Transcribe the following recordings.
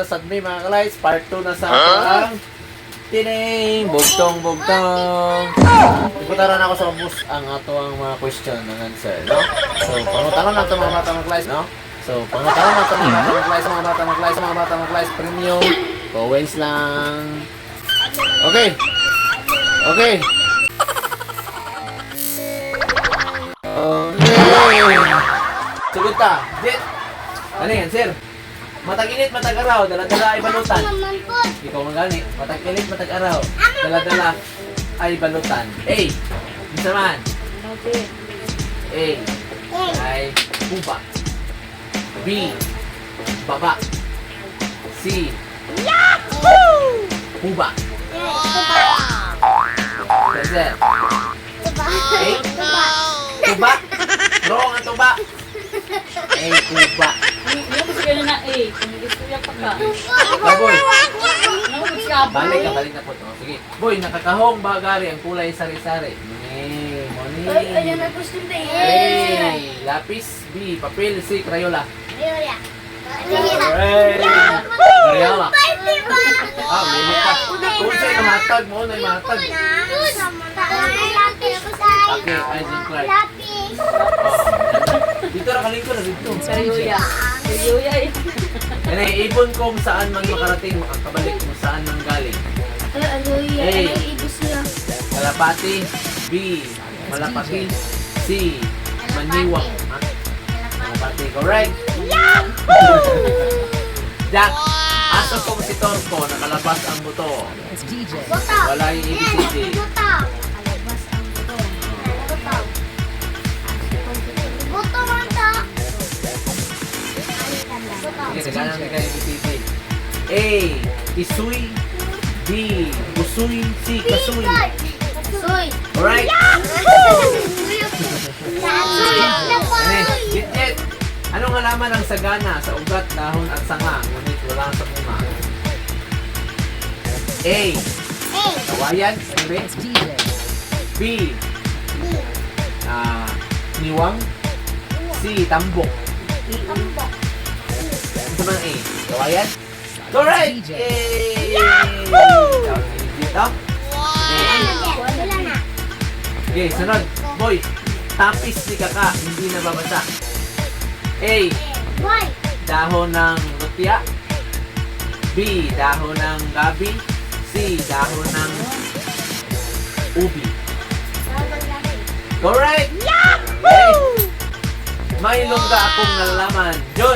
sa Sadmi mga ka-lights. Part 2 na sa ang tining bugtong. Iputaran ako sa bus ang ato ang mga question ng answer, no? So, pangutaran nato mga bata mga ka-lights, no? So, pangutaran nato mga bata mga ka-lights, mga bata mga ka-lights, premium. Coins lang. Okay. Okay. Sugot ka. Jet. Ano yan, sir? Matag-init, matag-araw, dala-dala ay balutan. Ikaw ang gani. Matag-init, matag-araw, dala-dala ay balutan. A. Isa man. A. Ay kuba. B. Baba. C. Kuba. Sir. A. Kuba. Wrong ang tuba. A. Kuba. Hindi ko siguro na A. Kung gusto niya pa ka. Boy. Ano ko siya ba? Balik na po. Oh, sige. Boy, nakakahong bagari ang kulay sari-sari. Moni. Ayun na gusto nito A. Lapis. B. Papel. C. Crayola. Crayola. Ah, may ka. Kung sa'yo mahatag mo, na mahatag. Okay, Isaac Clark. Dito na kalingko na dito. Seryoya. Seryoya eh. Yan ay ibon kung saan man makarating, makakabalik kung saan man galing. Kalapati. B. Malapati. C. Maniwang. Kalapati. Correct. Jack. Aso kompositor ko, nakalabas ang buto. Wala yung ibig. Sige, kailangan may kayo ibig. A. Isuy. B. Usuy. C. Kasuy. Alright? Git-git. Anong halaman ang sagana sa ugat, dahon at sanga, ngunit wala sa bunga? A. Kawayan. Ano ba? B. Niwang. C. Tambok. Ito ba ang A? Kawayan? Correct! Yay! Dito? Okay, sunod. Boy, tapis ni kaka, hindi nababasa. A. Dahon ng lutya. B. Dahon ng gabi. C. Dahon ng ubi. Correct! Okay. May longga akong nalalaman. John,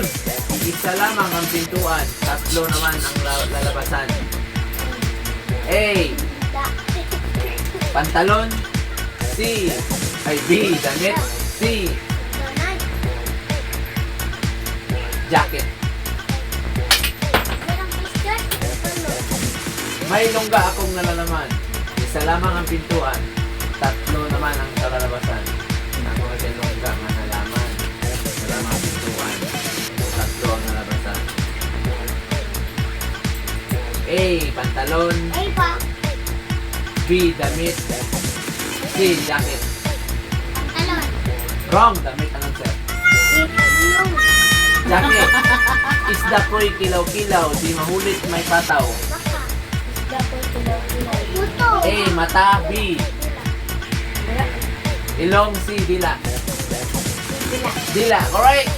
isa lamang ang pintuan. Tatlo naman ang lalabasan. A. Pantalon. C. Ay B. Damit. C. Jacket. May longga akong nalalaman. Isa lamang ang pintuan. Tatlo naman ang kalalabasan. Ako kasi longga nga nalaman. Isa lamang ang pintuan. Tatlo ang nalabasan. A. Pantalon. B. Damit. C. Jacket. Wrong. Damit ang answer. Jacket. Isda ko'y kilaw-kilaw, di mahulit may pataw. A. Mata. B. Ilong. C. Dila. Dila. Correct?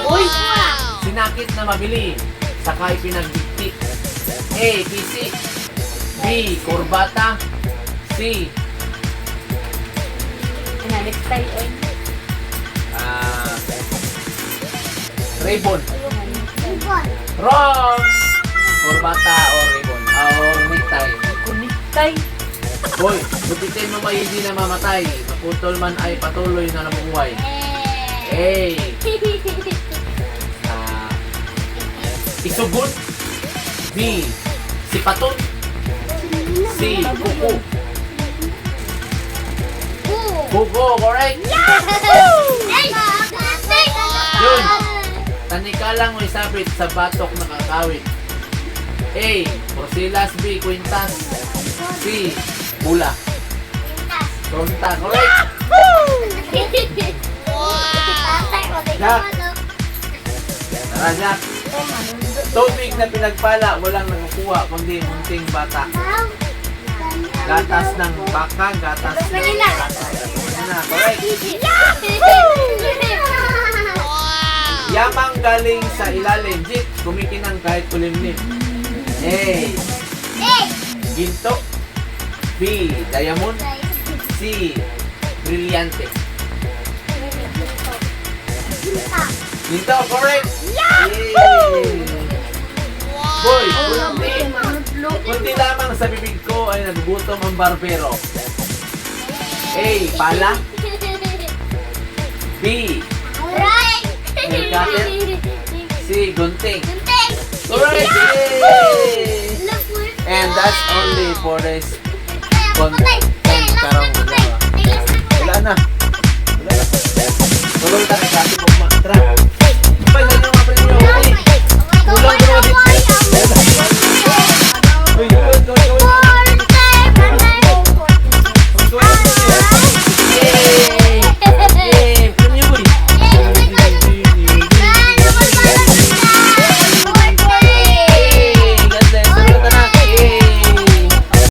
Uy! Sinakit na mabili, sakay pinagdikti. A. Pisi. B. Kurbata. C. Next time, oy. Ribbon. Wrong! Kurbata or ribbon. Or necktie. Kuniktay. Boy, lupitin mo may hindi na mamatay. Maputol man ay patuloy na namubuhay. A. Isugot. B. Sipatot. C. Kuko. Kuko, correct? Yun. Tanikalang may sabit sa batok na kakawit. A. Porsilas. B. Quintas. C. Bula. Konta, correct? Jack. Tara, Jack. Tubig na pinagpala, walang nakukuha, kundi munting bata. Gatas ng baka, gatas ng na, correct. Yamang galing sa ilalim, Jit, kumikinang kahit kulimlim. A. Ginto. B. Diamond. C. Brilyante. Ginto, correct. Yay! Boy, kunti lamang sa bibig ko ay nagugutom ang barbero. A. Pala. B. C. Gunting. Correct! Yay! And that's only for this contest.